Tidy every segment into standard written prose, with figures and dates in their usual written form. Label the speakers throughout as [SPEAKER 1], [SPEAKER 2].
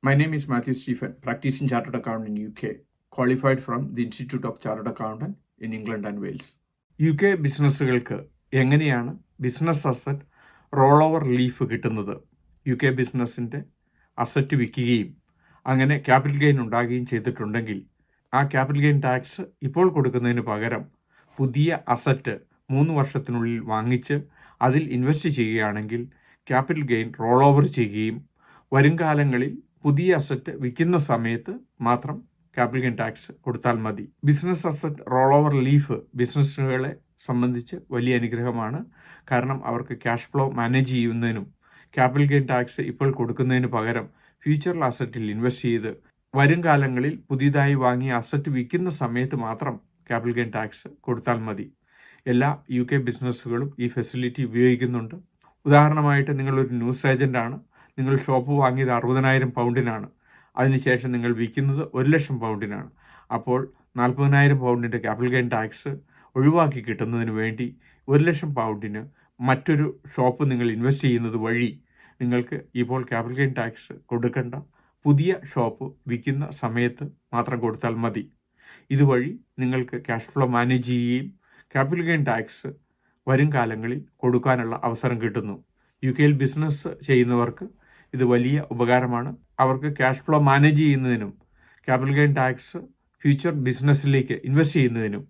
[SPEAKER 1] My name is Matthew Stephen, practicing chartered accountant in UK, qualified from the Institute of Chartered Accountant in England and Wales. UK ബിസിനസ്സുകൾക്ക് എങ്ങനെയാണ് business asset roll over leaf കിട്ടുന്നത്? UK ബിസിനസ്സിൻ്റെ asset വിൽക്കുകയും അങ്ങനെ capital gain ഉണ്ടാകുകയും ചെയ്തിട്ടുണ്ടെങ്കിൽ ആ capital gain tax ഇപ്പോൾ കൊടുക്കുന്നതിന് പകരം പുതിയ അസറ്റ് 3 വർഷത്തിനുള്ളിൽ വാങ്ങിച്ച് അതിൽ ഇൻവെസ്റ്റ് ചെയ്യുകയാണെങ്കിൽ ക്യാപിറ്റൽ ഗെയിൻ റോൾ ഓവർ ചെയ്യുകയും വരും കാലങ്ങളിൽ പുതിയ അസറ്റ് വിൽക്കുന്ന സമയത്ത് മാത്രം ക്യാപിറ്റൽ ഗെയിൻ ടാക്സ് കൊടുത്താൽ മതി. Business asset roll over relief ബിസിനസ്സുകളെ സംബന്ധിച്ച് വലിയ അനുഗ്രഹമാണ്. കാരണം അവർക്ക് ക്യാഷ് ഫ്ലോ മാനേജ് ചെയ്യുന്നതിനും ക്യാപിറ്റൽ ഗെയിൻ ടാക്സ് ഇപ്പോൾ കൊടുക്കുന്നതിന് പകരം ഫ്യൂച്ചറിൽ അസറ്റിൽ ഇൻവെസ്റ്റ് ചെയ്ത് വരും കാലങ്ങളിൽ പുതിയതായി വാങ്ങിയ അസറ്റ് വിൽക്കുന്ന സമയത്ത് മാത്രം ക്യാപിറ്റൽ ഗെയിൻ ടാക്സ് കൊടുത്താൽ മതി. എല്ലാ UK ബിസിനസ്സുകളും ഈ ഫെസിലിറ്റി ഉപയോഗിക്കുന്നുണ്ട്. ഉദാഹരണമായിട്ട് നിങ്ങളൊരു ന്യൂസ് ഏജൻ്റാണ്. നിങ്ങൾ ഷോപ്പ് വാങ്ങിയത് 60,000 പൗണ്ടിനാണ്. അതിനുശേഷം നിങ്ങൾ വിൽക്കുന്നത് 1,00,000 പൗണ്ടിനാണ്. അപ്പോൾ 40,000 പൗണ്ടിൻ്റെ ക്യാപിറ്റൽ ഗെയിൻ ടാക്സ് ഒഴിവാക്കി കിട്ടുന്നതിന് വേണ്ടി 1,00,000 പൗണ്ടിന് മറ്റൊരു ഷോപ്പ് നിങ്ങൾ ഇൻവെസ്റ്റ് ചെയ്യുന്നത് വഴി നിങ്ങൾക്ക് ഇപ്പോൾ ക്യാപിറ്റൽ ഗെയിൻ ടാക്സ് കൊടുക്കേണ്ട. പുതിയ ഷോപ്പ് വിൽക്കുന്ന സമയത്ത് മാത്രം കൊടുത്താൽ മതി. ഇതുവഴി നിങ്ങൾക്ക് ക്യാഷ് ഫ്ലോ മാനേജ് ചെയ്യുകയും ക്യാപിറ്റൽ ഗെയിൻ ടാക്സ് വരും കാലങ്ങളിൽ കൊടുക്കാനുള്ള അവസരം കിട്ടുന്നു. UK ബിസിനസ് ചെയ്യുന്നവർക്ക് ഇത് വലിയ ഉപകാരമാണ്. അവർക്ക് ക്യാഷ് ഫ്ലോ മാനേജ് ചെയ്യുന്നതിനും ക്യാപിറ്റൽ ഗെയിൻ ടാക്സ് ഫ്യൂച്ചർ ബിസിനസ്സിലേക്ക് ഇൻവെസ്റ്റ് ചെയ്യുന്നതിനും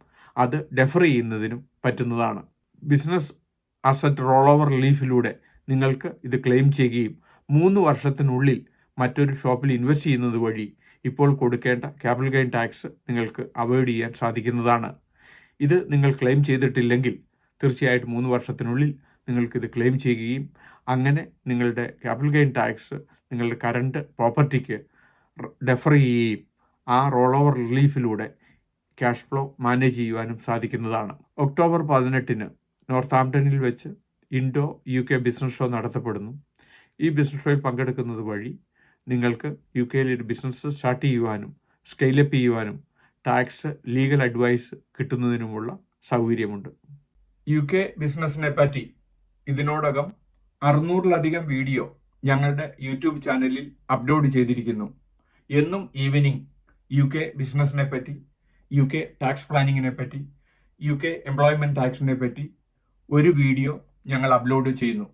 [SPEAKER 1] അത് ഡെഫർ ചെയ്യുന്നതിനും പറ്റുന്നതാണ്. ബിസിനസ് അസറ്റ് റോൾ ഓവർ ലീഫിലൂടെ നിങ്ങൾക്ക് ഇത് ക്ലെയിം ചെയ്യുകയും 3 വർഷത്തിനുള്ളിൽ മറ്റൊരു ഷോപ്പിൽ ഇൻവെസ്റ്റ് ചെയ്യുന്നത് വഴി ഇപ്പോൾ കൊടുക്കേണ്ട ക്യാപിറ്റൽ ഗെയിൻ ടാക്സ് നിങ്ങൾക്ക് അവോയ്ഡ് ചെയ്യാൻ സാധിക്കുന്നതാണ്. ഇത് നിങ്ങൾ ക്ലെയിം ചെയ്തിട്ടില്ലെങ്കിൽ തീർച്ചയായിട്ടും 3 വർഷത്തിനുള്ളിൽ നിങ്ങൾക്കിത് ക്ലെയിം ചെയ്യുകയും അങ്ങനെ നിങ്ങളുടെ ക്യാപിറ്റൽ ഗെയിൻ ടാക്സ് നിങ്ങളുടെ കറണ്ട് പ്രോപ്പർട്ടിക്ക് ഡെഫർ ചെയ്യുകയും ആ റോൾ ഓവർ റിലീഫിലൂടെ ക്യാഷ് ഫ്ലോ മാനേജ് ചെയ്യുവാനും സാധിക്കുന്നതാണ്. ഒക്ടോബർ 18 നോർത്താംപ്ടണിൽ വെച്ച് ഇൻഡോ UK ബിസിനസ് ഷോ നടത്തപ്പെടുന്നു. ഈ ബിസിനസ് ഷോയിൽ പങ്കെടുക്കുന്നത് വഴി നിങ്ങൾക്ക് UK ഒരു ബിസിനസ് സ്റ്റാർട്ട് ചെയ്യുവാനും സ്കെയിലപ്പ് ചെയ്യുവാനും ടാക്സ് ലീഗൽ അഡ്വൈസ് കിട്ടുന്നതിനുമുള്ള സൗകര്യമുണ്ട്. UK ബിസിനസ്സിനെ പറ്റി ഇതിനോടകം 600-ലധികം വീഡിയോ ഞങ്ങളുടെ യൂട്യൂബ് ചാനലിൽ അപ്ലോഡ് ചെയ്തിരിക്കുന്നു. എന്നും ഈവനിങ് UK ബിസിനസ്സിനെ പറ്റി, UK ടാക്സ് പ്ലാനിങ്ങിനെ പറ്റി, UK എംപ്ലോയ്മെൻറ്റ് ടാക്സിനെ പറ്റി ഒരു വീഡിയോ ഞങ്ങൾ അപ്ലോഡ് ചെയ്യുന്നു.